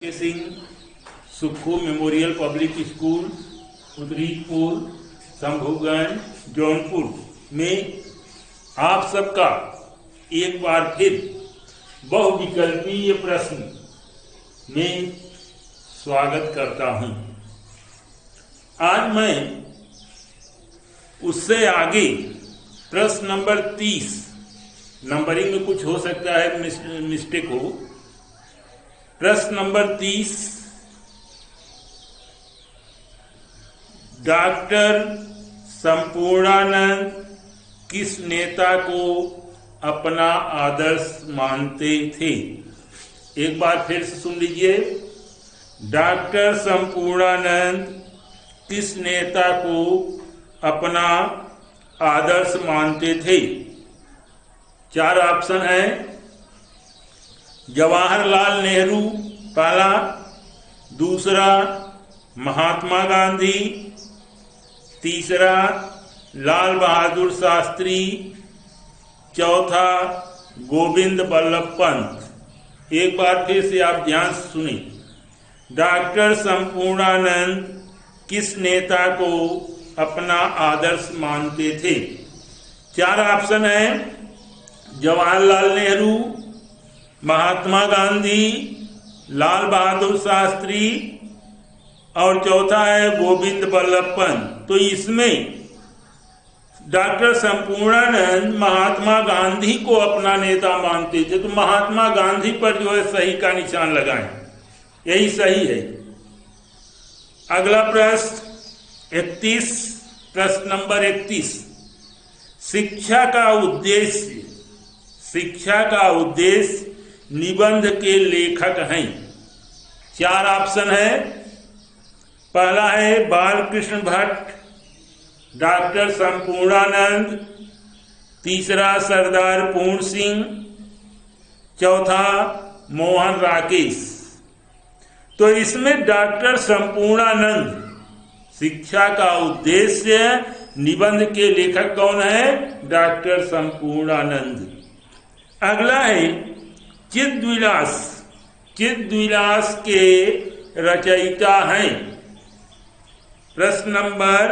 के Singh Sukho memorial public school Udaripur Shambhuganj Jaunpur में आप सबका एक बार फिर बहुविकल्पीय प्रश्न में स्वागत करता हूं। आज मैं उससे आगे प्रश्न नंबर 30, नंबरिंग में कुछ हो सकता है मिस्टेक हो। प्रश्न नंबर 30, डॉक्टर संपूर्णानंद किस नेता को अपना आदर्श मानते थे? एक बार फिर से सुन लीजिए। डॉक्टर संपूर्णानंद किस नेता को अपना आदर्श मानते थे? चार ऑप्शन है। जवाहरलाल नेहरू पहला, दूसरा महात्मा गांधी, तीसरा लाल बहादुर शास्त्री, चौथा गोविंद बल्लभ पंत। एक बार फिर से आप ध्यान से सुने। डॉक्टर संपूर्णानंद किस नेता को अपना आदर्श मानते थे? चार ऑप्शन है। जवाहरलाल नेहरू, महात्मा गांधी, लाल बहादुर शास्त्री और चौथा है गोविंद बल्लभ पंत। तो इसमें डॉक्टर संपूर्णानंद महात्मा गांधी को अपना नेता मानते थे, तो महात्मा गांधी पर जो है सही का निशान लगाएं, यही सही है। अगला प्रश्न 31, प्रश्न नंबर 31, शिक्षा का उद्देश्य निबंध के लेखक हैं। चार ऑप्शन है। पहला है बालकृष्ण भट्ट, डॉक्टर संपूर्णानंद, तीसरा सरदार पूर्ण सिंह, चौथा मोहन राकेश। तो इसमें डॉक्टर संपूर्णानंद शिक्षा का उद्देश्य निबंध के लेखक कौन है? डॉक्टर संपूर्णानंद। अगला है चिदविलास के रचयिता हैं। प्रश्न नंबर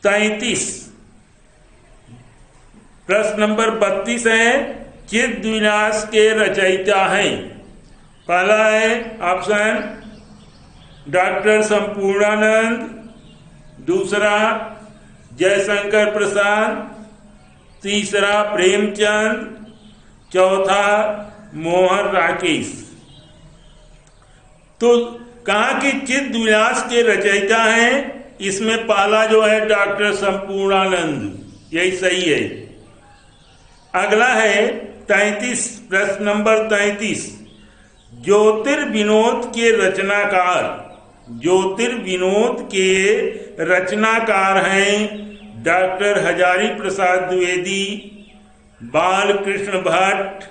33, प्रश्न नंबर 32 है। चिदविलास के रचयिता हैं। पहला है ऑप्शन डॉक्टर संपूर्णानंद, दूसरा जयशंकर प्रसाद, तीसरा प्रेमचंद, चौथा मोहन राकेश। तो कहा कि चिदविलास के रचयिता हैं, इसमें पहला जो है डॉक्टर संपूर्णानंद, यही सही है। अगला है 33, प्रश्न नंबर 33, ज्योतिर्विनोद के रचनाकार हैं डॉक्टर हजारी प्रसाद द्विवेदी, बालकृष्ण भट्ट,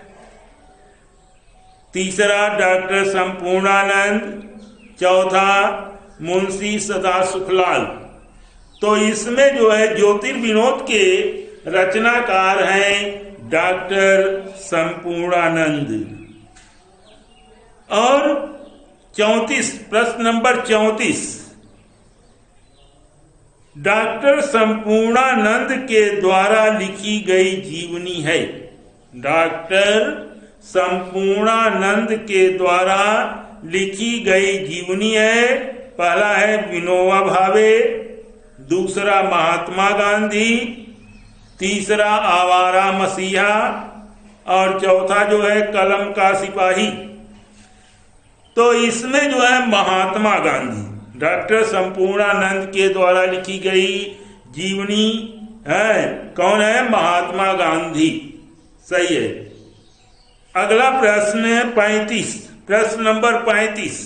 तीसरा डॉक्टर संपूर्णानंद, चौथा मुंशी सदासुखलाल। तो इसमें जो है ज्योतिर्विनोद के रचनाकार हैं डॉक्टर संपूर्णानंद। और 34, प्रश्न नंबर 34, डॉक्टर संपूर्णानंद के द्वारा लिखी गई जीवनी है। डॉक्टर संपूर्णानंद के द्वारा लिखी गई जीवनी है। पहला है विनोबा भावे, दूसरा महात्मा गांधी, तीसरा आवारा मसीहा और चौथा जो है कलम का सिपाही। तो इसमें जो है महात्मा गांधी, डॉक्टर संपूर्णानंद के द्वारा लिखी गई जीवनी है। कौन है? महात्मा गांधी, सही है। अगला प्रश्न है 35, प्रश्न नंबर 35,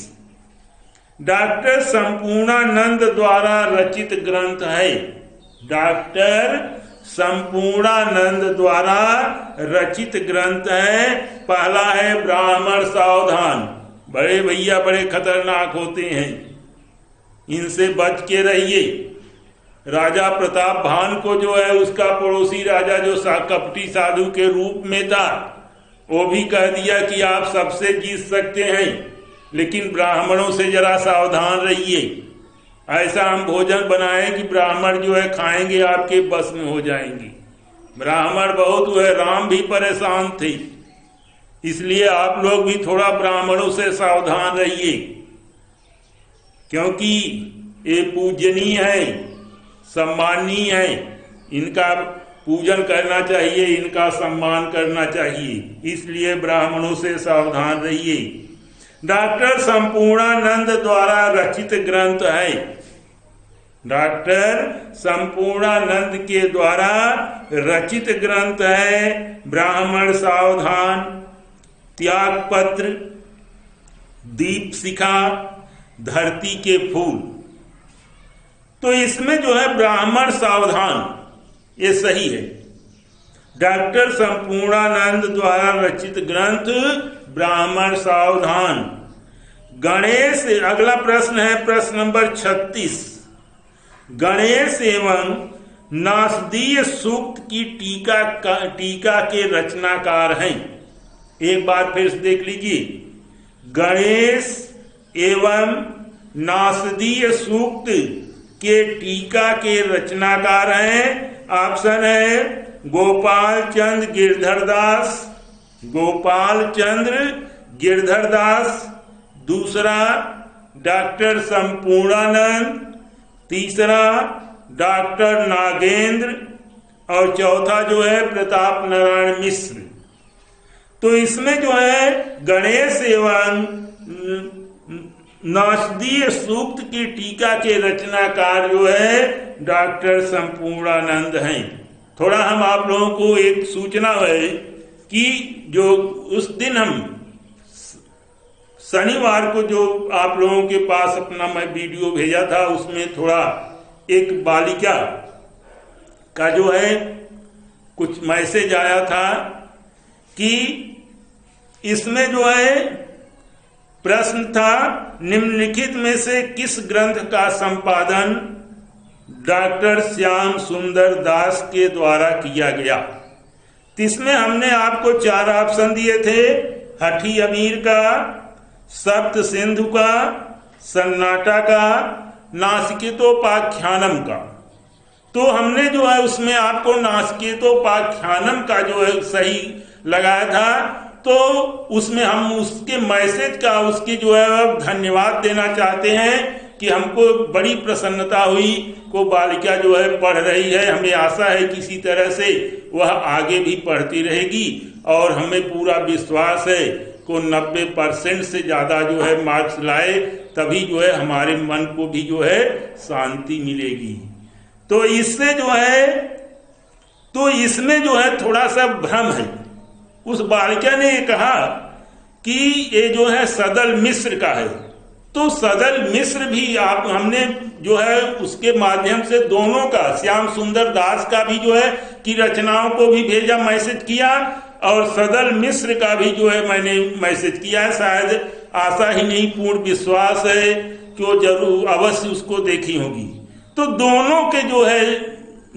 डॉक्टर संपूर्णानंद द्वारा रचित ग्रंथ है। डॉक्टर संपूर्णानंद द्वारा रचित ग्रंथ है। पहला है ब्राह्मण सावधान, बड़े भैया बड़े खतरनाक होते हैं, इनसे बच के रहिए। राजा प्रताप भान को जो है उसका पड़ोसी राजा जो कपटी साधु के रूप में था, वो भी कह दिया कि आप सबसे जीत सकते हैं, लेकिन ब्राह्मणों से जरा सावधान रहिए। ऐसा हम भोजन बनाए कि ब्राह्मण जो है खाएंगे आपके बस में हो जाएंगे। ब्राह्मण बहुत हुए, राम भी परेशान थे, इसलिए आप लोग भी थोड़ा ब्राह्मणों से सावधान रहिए, क्योंकि ये पूजनीय है, सम्माननीय है, इनका पूजन करना चाहिए, इनका सम्मान करना चाहिए, इसलिए ब्राह्मणों से सावधान रहिए। डॉक्टर संपूर्णानंद द्वारा रचित ग्रंथ है, डॉक्टर संपूर्णानंद के द्वारा रचित ग्रंथ है ब्राह्मण सावधान, त्याग पत्र, दीप शिखा, धरती के फूल। तो इसमें जो है ब्राह्मण सावधान ये सही है। डॉक्टर संपूर्णानंद द्वारा रचित ग्रंथ ब्राह्मण सावधान। गणेश, अगला प्रश्न है प्रश्न नंबर 36। गणेश एवं नासदीय सूक्त की टीका के रचनाकार हैं। एक बार फिर से देख लीजिए, गणेश एवं नासदीय सूक्त के टीका के रचनाकार हैं। ऑप्शन है गोपाल चंद्र गिरधरदास, गोपाल चंद्र गिरधरदास, दूसरा डॉक्टर संपूर्णानंद, तीसरा डॉक्टर नागेंद्र और चौथा जो है प्रताप नारायण मिश्र। तो इसमें जो है गणेश एवं नासदीय सूक्त की टीका के रचनाकार जो है डॉक्टर संपूर्णानंद हैं। थोड़ा हम आप लोगों को एक सूचना है कि जो उस दिन हम शनिवार को जो आप लोगों के पास अपना मैं वीडियो भेजा था, उसमें थोड़ा एक बालिका का जो है कुछ मैसेज आया था कि इसमें जो है प्रश्न था निम्नलिखित में से किस ग्रंथ का संपादन डॉक्टर श्याम सुंदर दास के द्वारा किया गया। तो इसमें हमने आपको 4 ऑप्शन दिए थे, हठी अमीर का, सप्त सिंधु का, सन्नाटा का, नासिकेतोपाख्यानम का। तो हमने जो है उसमें आपको नासिकेतोपाख्यानम का जो है सही लगाया था। तो उसमें हम उसके मैसेज का, उसके जो है धन्यवाद देना चाहते हैं कि हमको बड़ी प्रसन्नता हुई को बालिका जो है पढ़ रही है। हमें आशा है किसी तरह से वह आगे भी पढ़ती रहेगी और हमें पूरा विश्वास है को 90% से ज्यादा जो है मार्क्स लाए, तभी जो है हमारे मन को भी जो है शांति मिलेगी। तो इससे जो है, तो इसमें जो है थोड़ा सा भ्रम है। उस बालिका ने कहा कि ये जो है सदल मिश्र का है, तो सदल मिश्र भी आप हमने जो है उसके माध्यम से दोनों का, श्याम सुंदर दास का भी जो है की रचनाओं को भी भेजा, मैसेज किया, और सदल मिश्र का भी जो है मैंने मैसेज किया है। शायद आशा ही नहीं पूर्ण विश्वास है कि वो जरूर अवश्य उसको देखी होगी। तो दोनों के जो है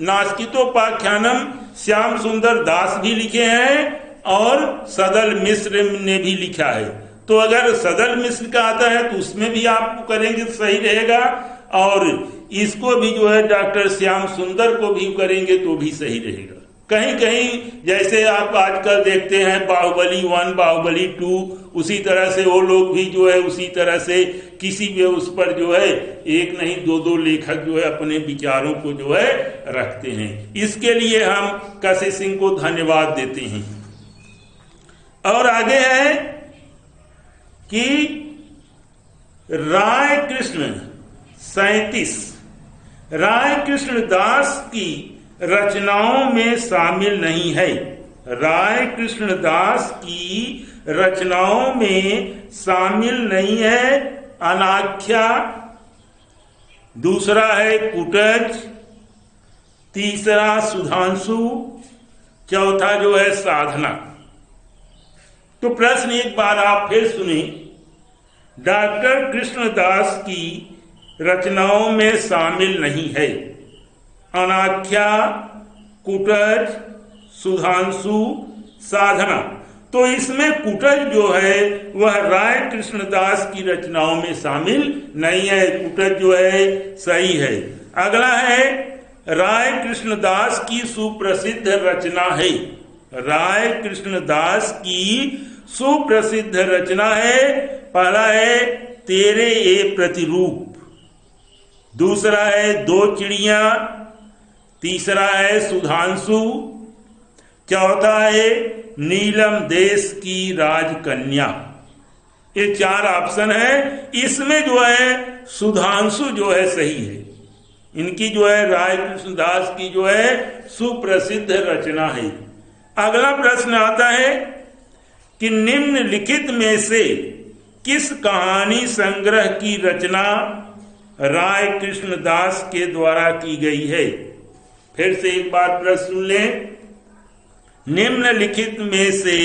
नासिकेतोपाख्यानम श्याम सुंदर दास भी लिखे हैं और सदल मिश्र ने भी लिखा है। तो अगर सदल मिश्र का आता है तो उसमें भी आप करेंगे तो सही रहेगा, और इसको भी जो है डॉक्टर श्याम सुंदर को भी करेंगे तो भी सही रहेगा। कहीं कहीं जैसे आप आजकल देखते हैं बाहुबली 1, बाहुबली 2, उसी तरह से वो लोग भी जो है उसी तरह से किसी भी उस पर जो है एक नहीं 2-2 लेखक जो है अपने विचारों को जो है रखते हैं। इसके लिए हम काशी सिंह को धन्यवाद देते हैं। और आगे है कि राय कृष्ण 37 राय कृष्ण दास की रचनाओं में शामिल नहीं है। राय कृष्ण दास की रचनाओं में शामिल नहीं है। अनाख्या, दूसरा है कुटज, तीसरा सुधांशु, चौथा जो है साधना। तो प्रश्न एक बार आप फिर सुने, डॉक्टर कृष्णदास की रचनाओं में शामिल नहीं है। अनाख्या, कुटज, सुधांशु, साधना। तो इसमें कुटज जो है वह राय कृष्णदास की रचनाओं में शामिल नहीं है। कुटज जो है सही है। अगला है राय कृष्णदास की सुप्रसिद्ध रचना है। राय कृष्णदास की सुप्रसिद्ध रचना है, पहला है तेरे ये प्रतिरूप, दूसरा है दो चिड़िया, तीसरा है सुधांशु, चौथा है नीलम देश की राजकन्या। ये 4 ऑप्शन है। इसमें जो है सुधांशु जो है सही है। इनकी जो है राय कृष्णदास की जो है सुप्रसिद्ध रचना है। अगला प्रश्न आता है कि निम्नलिखित में से किस कहानी संग्रह की रचना राय कृष्णदास के द्वारा की गई है। फिर से एक बार प्रश्न सुन लें। निम्नलिखित में से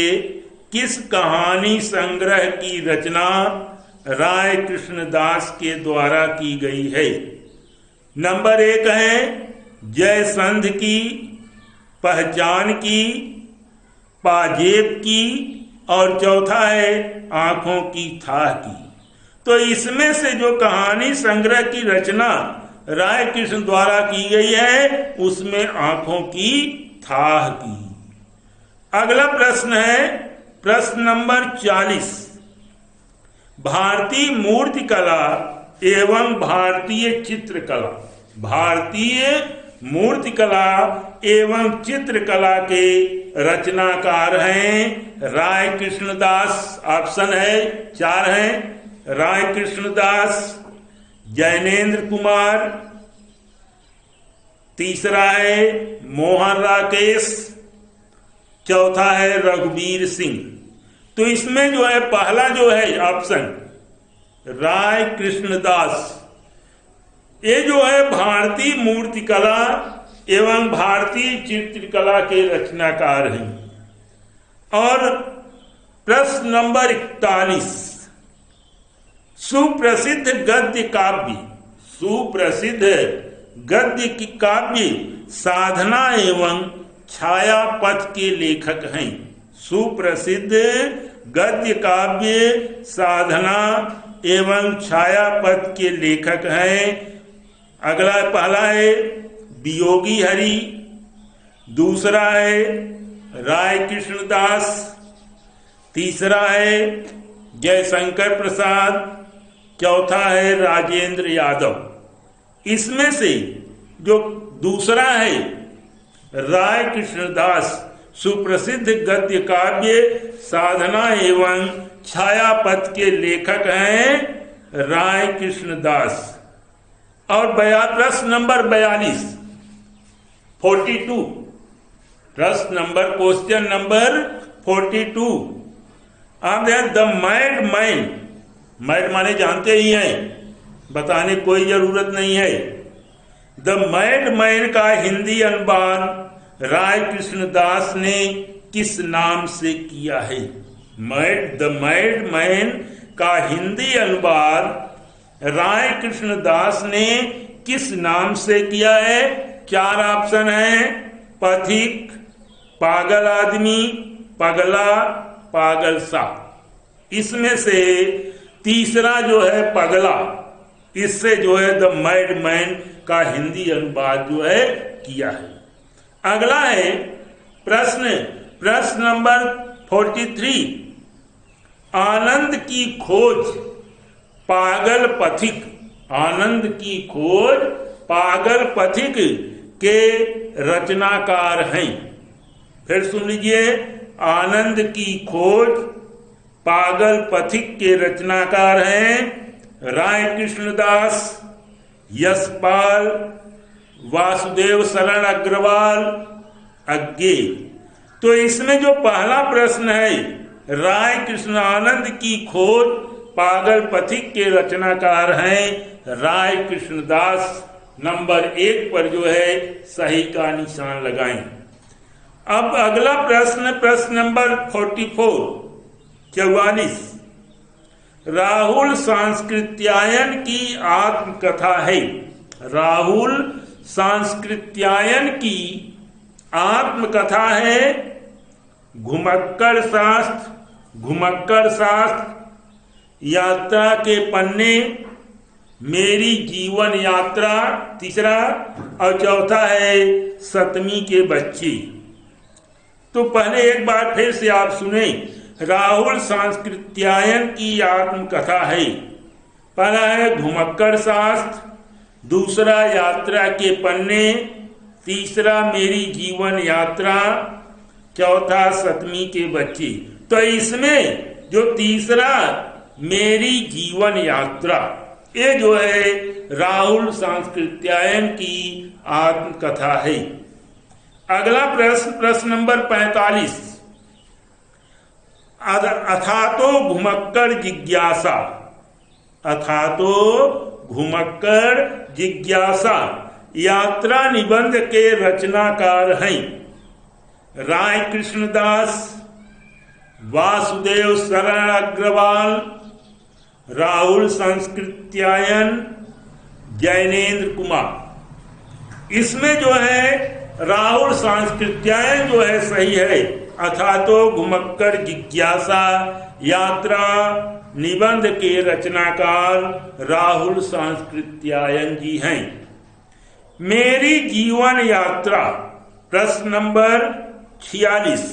किस कहानी संग्रह की रचना राय कृष्णदास के द्वारा की गई है। नंबर 1 है जयसंध की, पहचान की, पाजेब की, और चौथा है आंखों की थाह की। तो इसमें से जो कहानी संग्रह की रचना राय कृष्ण द्वारा की गई है उसमें आंखों की थाह की। अगला प्रश्न है प्रश्न नंबर 40। भारतीय मूर्तिकला एवं भारतीय चित्रकला, भारतीय मूर्तिकला एवं चित्रकला के रचनाकार हैं राय कृष्णदास। ऑप्शन है 4 हैं। राय कृष्णदास, जैनेन्द्र कुमार, तीसरा है मोहन राकेश, चौथा है रघुवीर सिंह। तो इसमें जो है पहला जो है ऑप्शन राय कृष्णदास, ये जो है भारतीय मूर्तिकला एवं भारतीय चित्रकला के रचनाकार हैं। और प्रश्न नंबर 41। सुप्रसिद्ध गद्य काव्य, सुप्रसिद्ध गद्य की काव्य साधना एवं छाया पथ के लेखक हैं। सुप्रसिद्ध गद्य काव्य साधना एवं छाया पथ के लेखक हैं। अगला पहला है वियोगी हरि, दूसरा है राय कृष्णदास, तीसरा है जयशंकर प्रसाद, चौथा है राजेंद्र यादव। इसमें से जो दूसरा है राय कृष्णदास सुप्रसिद्ध गद्य काव्य साधना एवं छाया पथ के लेखक हैं राय कृष्णदास। और प्रश्न नंबर 42 42 प्रश्न नंबर क्वेश्चन नंबर 42। आप द मैड मैन, मैड माने जानते ही हैं, बताने कोई जरूरत नहीं है। द मैड मैन का हिंदी अनुवाद राय कृष्णदास ने किस नाम से किया है। द मैड मैन का हिंदी अनुवाद राय कृष्णदास ने किस नाम से किया है। 4 ऑप्शन है पथिक, पागल आदमी, पगला, पागल सा। इसमें से तीसरा जो है पगला, इससे जो है द मैड मैन का हिंदी अनुवाद जो है किया है। अगला है प्रश्न नंबर 43। आनंद की खोज पागल पथिक, आनंद की खोज पागल पथिक के रचनाकार हैं। फिर सुन लीजिए, आनंद की खोज पागल पथिक के रचनाकार हैं राय कृष्णदास, यशपाल, वासुदेव शरण अग्रवाल, अज्ञे। तो इसमें जो पहला प्रश्न है राय कृष्ण आनंद की खोज पागल पथिक के रचनाकार हैं राय कृष्णदास। नंबर 1 पर जो है सही का निशान लगाएं। अब अगला प्रश्न नंबर 44। राहुल सांस्कृत्यायन की आत्मकथा है। राहुल सांस्कृत्यायन की आत्मकथा है घुमक्कड़ शास्त्र, यात्रा के पन्ने, मेरी जीवन यात्रा तीसरा, और चौथा है सतमी के बच्चे। तो पहले एक बार फिर से आप सुने। राहुल सांस्कृत्यायन की आत्मकथा है। पहला है घुमक्कड़ शास्त्र, दूसरा यात्रा के पन्ने, तीसरा मेरी जीवन यात्रा, चौथा सतमी के बच्चे। तो इसमें जो तीसरा मेरी जीवन यात्रा, ये जो है राहुल सांस्कृत्यायन की आत्मकथा है। अगला प्रश्न नंबर 45। अथातो घुमक्कड़ जिज्ञासा, अथातो घुमक्कड़ जिज्ञासा यात्रा निबंध के रचनाकार हैं राय कृष्णदास, वासुदेव शरण अग्रवाल, राहुल सांस्कृत्यायन, जैनेन्द्र कुमार। इसमें जो है राहुल सांस्कृत्यायन जो है सही है। अथातो घुमक्कड़ जिज्ञासा यात्रा निबंध के रचनाकार राहुल सांस्कृत्यायन जी हैं। मेरी जीवन यात्रा प्रश्न नंबर 46।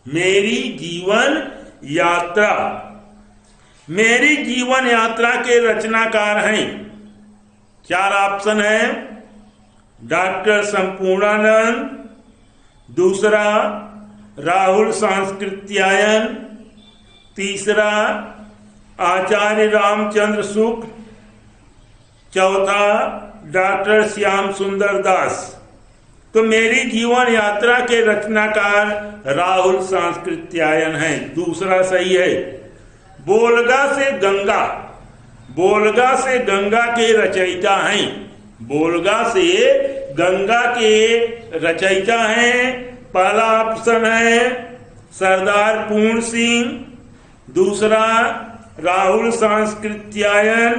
मेरी जीवन यात्रा, मेरी जीवन यात्रा के रचनाकार हैं, चार ऑप्शन है। डॉक्टर संपूर्णानंद, दूसरा राहुल सांस्कृत्यायन, तीसरा आचार्य रामचंद्र शुक्ल, चौथा डॉक्टर श्याम सुंदर दास। तो मेरी जीवन यात्रा के रचनाकार राहुल सांस्कृत्यायन हैं, दूसरा सही है। बोलगा से गंगा, बोलगा से गंगा के रचयिता हैं, बोलगा से गंगा के रचयिता हैं। पहला ऑप्शन है सरदार पूर्ण सिंह, दूसरा राहुल सांस्कृत्यायन,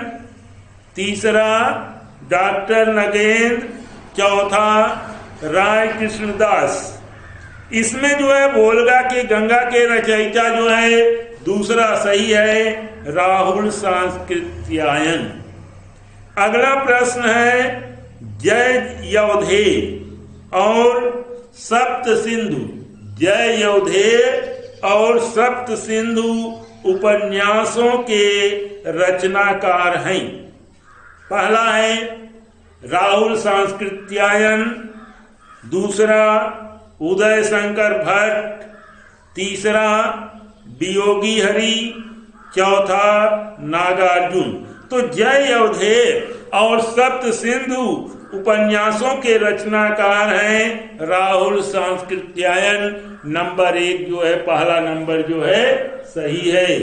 तीसरा डॉक्टर नगेंद्र, चौथा राय कृष्णदास। इसमें जो है बोलगा के गंगा के रचयिता जो है दूसरा सही है, राहुल सांस्कृत्यायन। अगला प्रश्न है जय यौधे और सप्त सिंधु, जय यौधे और सप्त सिंधु उपन्यासों के रचनाकार हैं। पहला है राहुल सांस्कृत्यायन, दूसरा उदय शंकर भट्ट, तीसरा वियोगी हरि, चौथा नागार्जुन। तो जय यौधे और सप्त सिंधु उपन्यासों के रचनाकार हैं राहुल सांस्कृत्यायन। नंबर 1 जो है, पहला नंबर जो है सही है।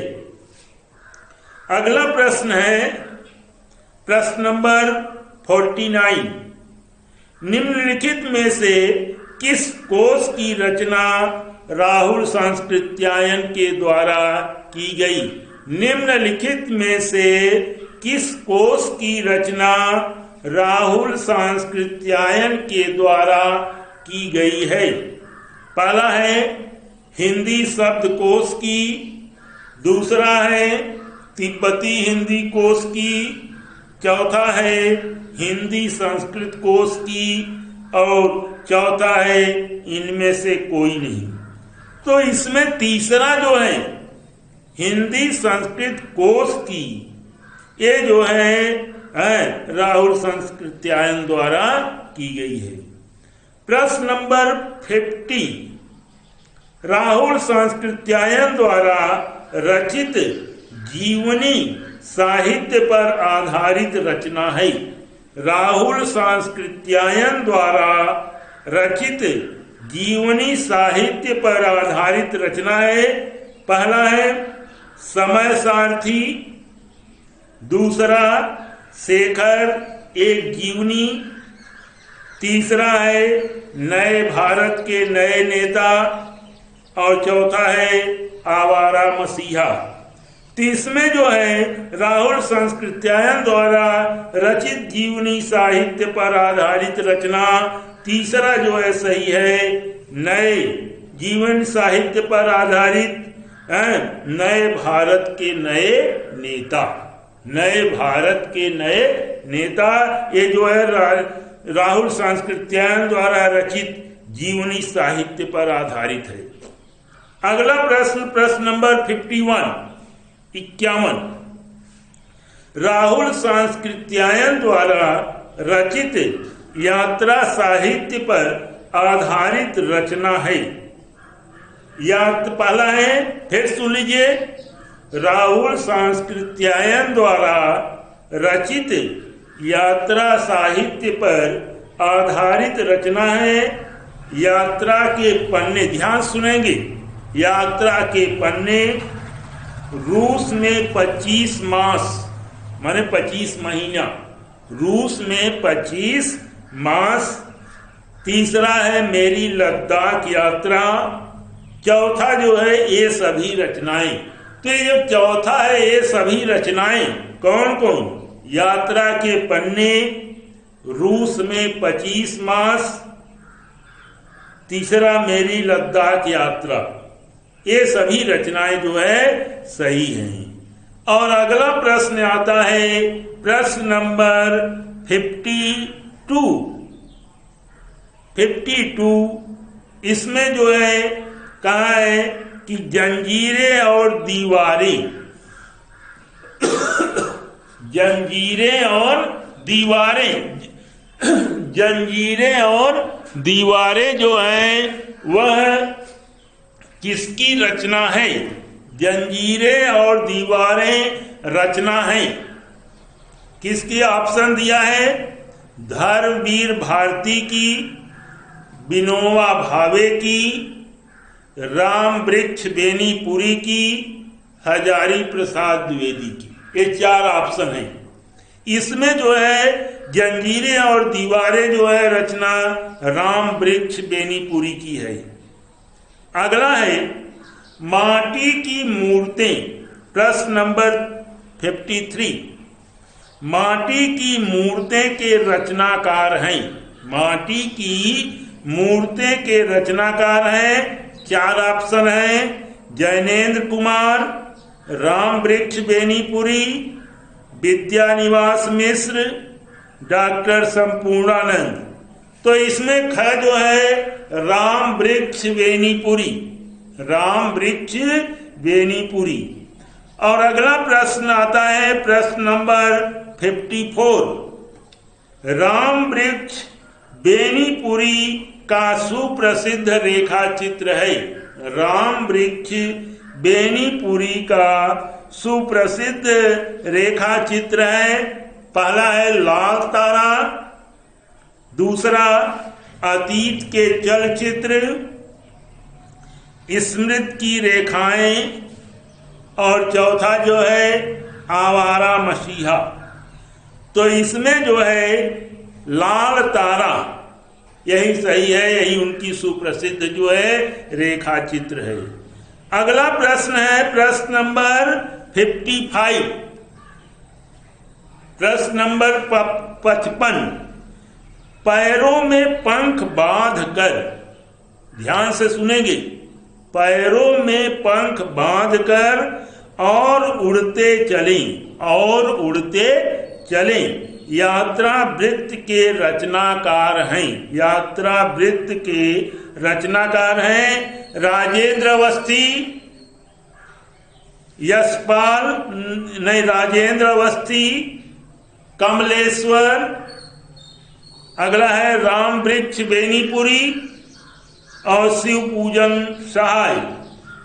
अगला प्रश्न है प्रश्न नंबर 49। निम्नलिखित में से किस कोश की रचना राहुल सांस्कृत्यायन के द्वारा की गई? निम्नलिखित में से किस कोश की रचना राहुल सांस्कृत्यायन के द्वारा की गई है? पहला है हिंदी शब्दकोश की, दूसरा है तिब्बती हिंदी कोश की, चौथा है हिंदी संस्कृत कोश की, और चौथा है इनमें से कोई नहीं। तो इसमें तीसरा जो है हिंदी संस्कृत कोश की, ये जो है राहुल सांस्कृत्यायन द्वारा की गई है। प्रश्न नंबर 50। राहुल सांस्कृत्यायन द्वारा रचित जीवनी साहित्य पर आधारित रचना है। राहुल सांस्कृत्यायन द्वारा रचित जीवनी साहित्य पर आधारित रचना है। पहला है समय सारथी, दूसरा शेखर एक जीवनी, तीसरा है नए भारत के नए नेता, और चौथा है आवारा मसीहा। तो इसमें जो है राहुल सांस्कृत्यायन द्वारा रचित जीवनी साहित्य पर आधारित रचना, तीसरा जो है सही है नए जीवन साहित्य पर आधारित नए भारत के नए नेता, नए भारत के नए नेता, ये जो है राहुल सांस्कृत्यायन द्वारा रचित जीवनी साहित्य पर आधारित है। अगला प्रश्न नंबर 51 राहुल सांस्कृत्यायन द्वारा रचित यात्रा साहित्य पर आधारित रचना है। पहला है, फिर सुन लीजिए, राहुल सांस्कृत्यायन द्वारा रचित यात्रा साहित्य पर आधारित रचना है। यात्रा के पन्ने, ध्यान सुनेंगे, यात्रा के पन्ने रूस में 25 मास माने 25 महीना, रूस में 25 मास। तीसरा है मेरी लद्दाख यात्रा। चौथा जो है ये सभी रचनाएं। तो ये जो चौथा है ये सभी रचनाएं कौन कौन? यात्रा के पन्ने, रूस में 25 मास, तीसरा मेरी लद्दाख यात्रा, ये सभी रचनाएं जो है सही हैं। और अगला प्रश्न आता है प्रश्न नंबर 52। इसमें जो है कहा है कि जंजीरें और दीवारें जंजीरें और दीवारें जो हैं वह किसकी रचना है? जंजीरें और दीवारें रचना है किसकी? ऑप्शन दिया है धर्मवीर भारती की, विनोबा भावे की, राम वृक्ष बेनीपुरी की, हजारी प्रसाद द्विवेदी की। ये 4 ऑप्शन हैं। इसमें जो है जंजीरें और दीवारें जो है रचना राम वृक्ष बेनीपुरी की है। अगला है माटी की मूर्तें, प्रश्न नंबर 53। माटी की मूर्तें के रचनाकार हैं। माटी की मूर्तें के रचनाकार हैं, 4 ऑप्शन हैं जैनेन्द्र कुमार, राम वृक्ष बेनीपुरी, विद्यानिवास मिश्र, डॉक्टर संपूर्णानंद। तो इसमें ख जो है राम वृक्ष बेनीपुरी, राम वृक्ष बेनीपुरी। और अगला प्रश्न आता है प्रश्न नंबर 54। राम वृक्ष बेनीपुरी का सुप्रसिद्ध रेखा चित्र है। राम वृक्ष बेनीपुरी का सुप्रसिद्ध रेखा चित्र है। पहला है लाल तारा, दूसरा अतीत के चलचित्र, स्मृति की रेखाएं, और चौथा जो है आवारा मसीहा। तो इसमें जो है लाल तारा यही सही है, यही उनकी सुप्रसिद्ध जो है रेखा चित्र है। अगला प्रश्न है प्रश्न नंबर 55। प्रश्न नंबर 55। पैरों में पंख बांध कर, ध्यान से सुनेंगे, पैरों में पंख बांधकर और उड़ते चलें यात्रा वृत्त के रचनाकार हैं। यात्रा वृत्त के रचनाकार हैं राजेंद्र अवस्थी, यशपाल नहीं, राजेंद्र अवस्थी, कमलेश्वर। अगला है राम वृक्ष बेनीपुरी और शिव पूजन सहाय।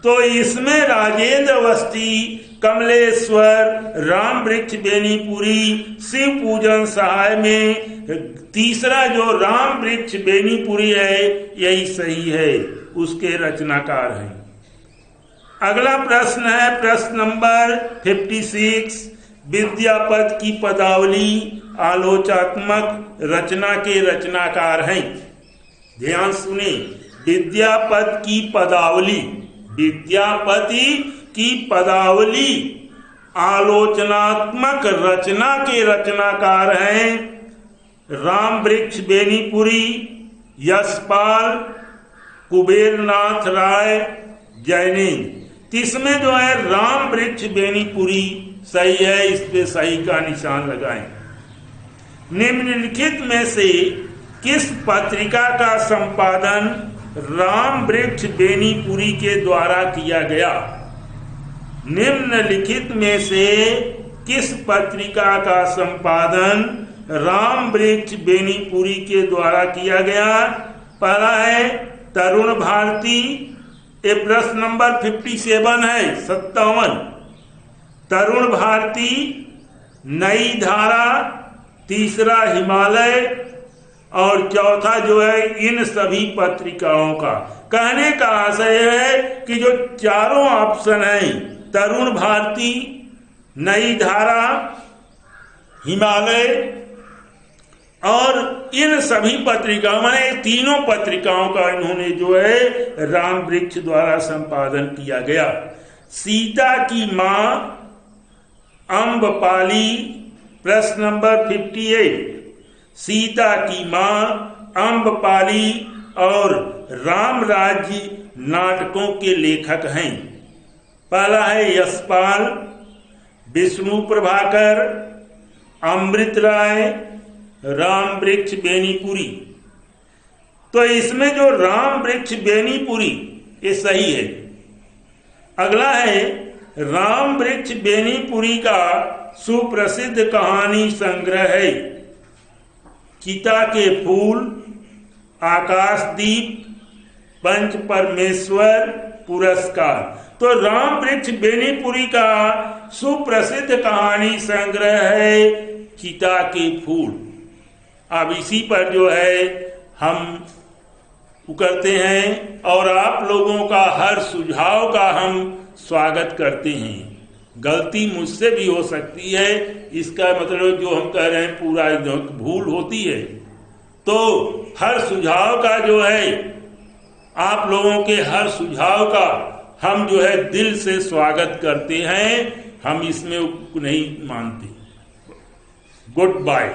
तो इसमें राजेंद्र अवस्थी, कमलेश्वर, राम वृक्ष बेनीपुरी, शिव पूजन सहाय में तीसरा जो राम वृक्ष बेनीपुरी है यही सही है, उसके रचनाकार हैं। अगला प्रश्न है प्रश्न नंबर 56। विद्यापति की पदावली आलोचनात्मक रचना के रचनाकार हैं। ध्यान सुने, विद्यापति की पदावली, विद्यापति की पदावली आलोचनात्मक रचना के रचनाकार हैं राम वृक्ष बेनीपुरी, यशपाल, कुबेरनाथ राय जैनिंग। इसमें जो है राम वृक्ष बेनीपुरी सही है, इस पे सही का निशान लगाएं। निम्नलिखित में से किस पत्रिका का संपादन राम वृक्ष बेनीपुरी के द्वारा किया गया? निम्नलिखित में से किस पत्रिका का संपादन राम वृक्ष बेनीपुरी के द्वारा किया गया? पहला है तरुण भारती, ये प्रश्न नंबर 57 है, 57। तरुण भारती, नई धारा, तीसरा हिमालय और चौथा जो है इन सभी पत्रिकाओं का। कहने का आशय है कि जो चारों ऑप्शन हैं, तरुण भारती, नई धारा, हिमालय और इन सभी पत्रिकाओं माने तीनों पत्रिकाओं का इन्होंने जो है राम वृक्ष द्वारा संपादन किया गया। सीता की मां अम्बपाली, प्रश्न नंबर 58। सीता की मां अम्बपाली और राम राज्य नाटकों के लेखक हैं। पहला है यशपाल, विष्णु प्रभाकर, अमृत राय, राम वृक्ष बेनीपुरी। तो इसमें जो राम वृक्ष बेनीपुरी ये सही है। अगला है राम वृक्ष बेनीपुरी का सुप्रसिद्ध कहानी संग्रह है चिता के फूल, आकाशदीप, पंच परमेश्वर पुरस्कार। तो राम वृक्ष बेनीपुरी का सुप्रसिद्ध कहानी संग्रह है चिता के फूल। अब इसी पर जो है हम करते हैं और आप लोगों का हर सुझाव का हम स्वागत करते हैं। गलती मुझसे भी हो सकती है, इसका मतलब जो हम कह रहे हैं पूरा भूल होती है। तो हर सुझाव का जो है आप लोगों के हर सुझाव का हम जो है दिल से स्वागत करते हैं, हम इसमें नहीं मानते। Good bye.